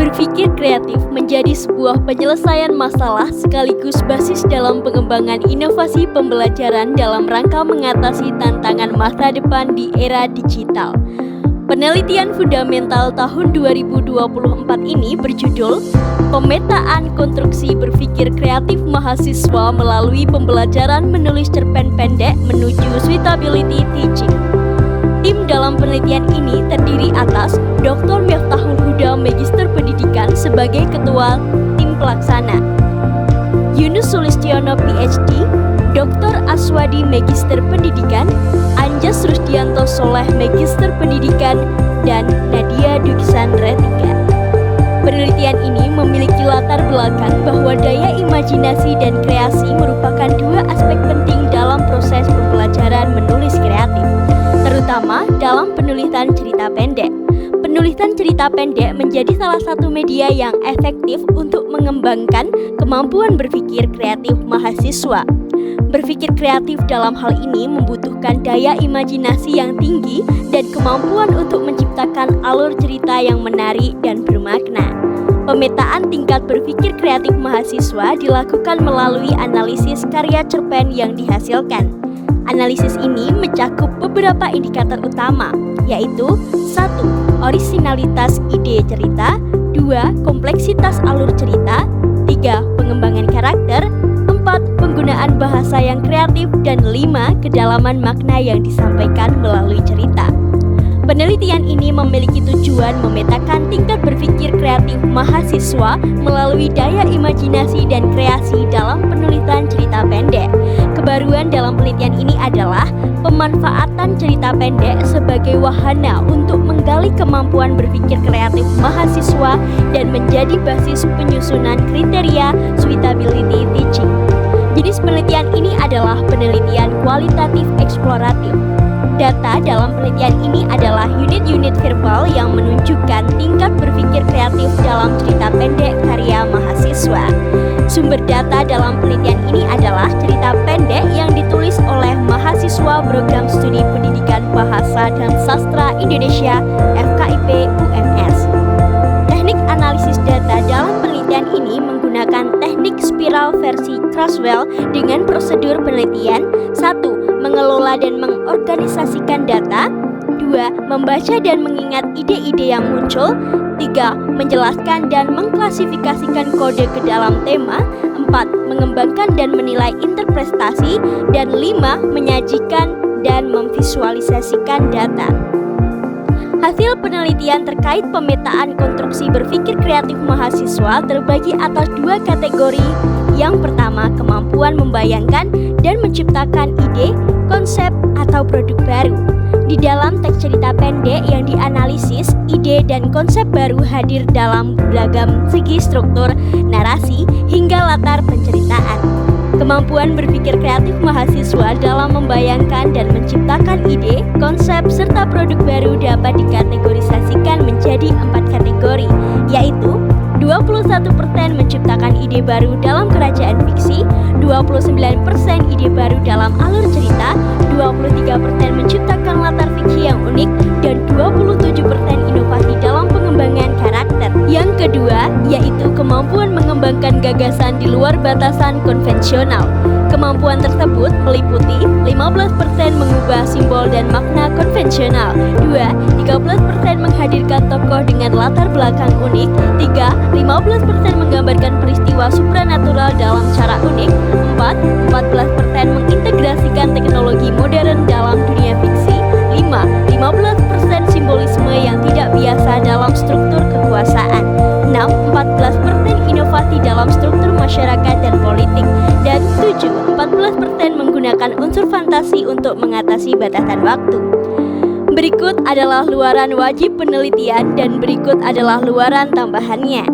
Berpikir kreatif menjadi sebuah penyelesaian masalah sekaligus basis dalam pengembangan inovasi pembelajaran dalam rangka mengatasi tantangan masa depan di era digital. Penelitian fundamental tahun 2024 ini berjudul Pemetaan Konstruksi Berpikir Kreatif Mahasiswa melalui Pembelajaran Menulis Cerpen Pendek Menuju Suitability Teaching. Tim dalam penelitian ini terdiri atas Dr. Miftahul Huda, Magister Pendidikan sebagai Ketua Tim Pelaksana, Yunus Sulistiono PhD, Dr. Aswadi Magister Pendidikan, Anjas Rusdianto Soleh Magister Pendidikan, dan Nadia Dukisandra III. Penelitian ini memiliki latar belakang bahwa daya imajinasi dan kreasi merupakan dua aspek penting dalam proses pembelajaran menulis kreatif, terutama dalam penulisan cerita pendek. Penulisan cerita pendek menjadi salah satu media yang efektif untuk mengembangkan kemampuan berpikir kreatif mahasiswa. Berpikir kreatif dalam hal ini membutuhkan daya imajinasi yang tinggi dan kemampuan untuk menciptakan alur cerita yang menarik dan bermakna. Pemetaan tingkat berpikir kreatif mahasiswa dilakukan melalui analisis karya cerpen yang dihasilkan. Analisis ini mencakup beberapa indikator utama, yaitu 1. Orisinalitas ide cerita, 2. Kompleksitas alur cerita, 3. Pengembangan karakter, 4. Penggunaan bahasa yang kreatif, dan 5. Kedalaman makna yang disampaikan melalui cerita. Penelitian ini memiliki tujuan memetakan tingkat berpikir kreatif mahasiswa melalui daya imajinasi dan kreasi dalam penulisan cerita pendek. Kebaruan dalam penelitian ini adalah pemanfaatan cerita pendek sebagai wahana untuk menggali kemampuan berpikir kreatif mahasiswa dan menjadi basis penyusunan kriteria suitability teaching. Jenis penelitian ini adalah penelitian kualitatif eksploratif. Data dalam penelitian ini adalah unit-unit verbal yang menunjukkan tingkat berpikir kreatif dalam cerita pendek karya mahasiswa. Sumber data dalam penelitian ini adalah cerita pendek yang ditulis oleh mahasiswa Program Studi Pendidikan Bahasa dan Sastra Indonesia FKIP UMS. Teknik analisis data dalam penelitian ini menggunakan teknik spiral versi Kurzweil dengan prosedur penelitian: 1. Mengelola dan mengorganisasikan data, 2. Membaca dan mengingat ide-ide yang muncul, 3. Menjelaskan dan mengklasifikasikan kode ke dalam tema, 4. Mengembangkan dan menilai interpretasi, dan 5. Menyajikan dan memvisualisasikan data. Hasil penelitian terkait pemetaan konstruksi berpikir kreatif mahasiswa terbagi atas dua kategori. Yang pertama, kemampuan membayangkan dan menciptakan ide, konsep, atau produk baru. Di dalam teks cerita pendek yang dianalisis, ide dan konsep baru hadir dalam beragam segi struktur, narasi, hingga latar penceritaan. Kemampuan berpikir kreatif mahasiswa dalam membayangkan dan menciptakan ide, konsep, serta produk baru dapat dikategorisasikan menjadi 4 kategori, yaitu 21% menciptakan ide baru dalam kerajaan fiksi, 29% ide baru dalam alur cerita, 23% menciptakan latar fiksi yang unik, dan 27% inovasi dalam pengembangan karakter. Yang kedua, yaitu kemampuan mengembangkan gagasan di luar batasan konvensional. Kemampuan tersebut meliputi 15% mengubah simbol dan makna konvensional, 13% menghadirkan tokoh dengan latar belakang unik, 15% menggambarkan peristiwa supranatural dalam cara unik, 14% mengintegrasikan teknologi modern dalam dunia fiksi, 15% simbolisme yang tidak biasa dalam struktur kekuasaan, 14% inovasi dalam struktur masyarakat dan politik, dan 14% menggunakan unsur fantasi untuk mengatasi batasan waktu. Berikut adalah luaran wajib penelitian dan berikut adalah luaran tambahannya.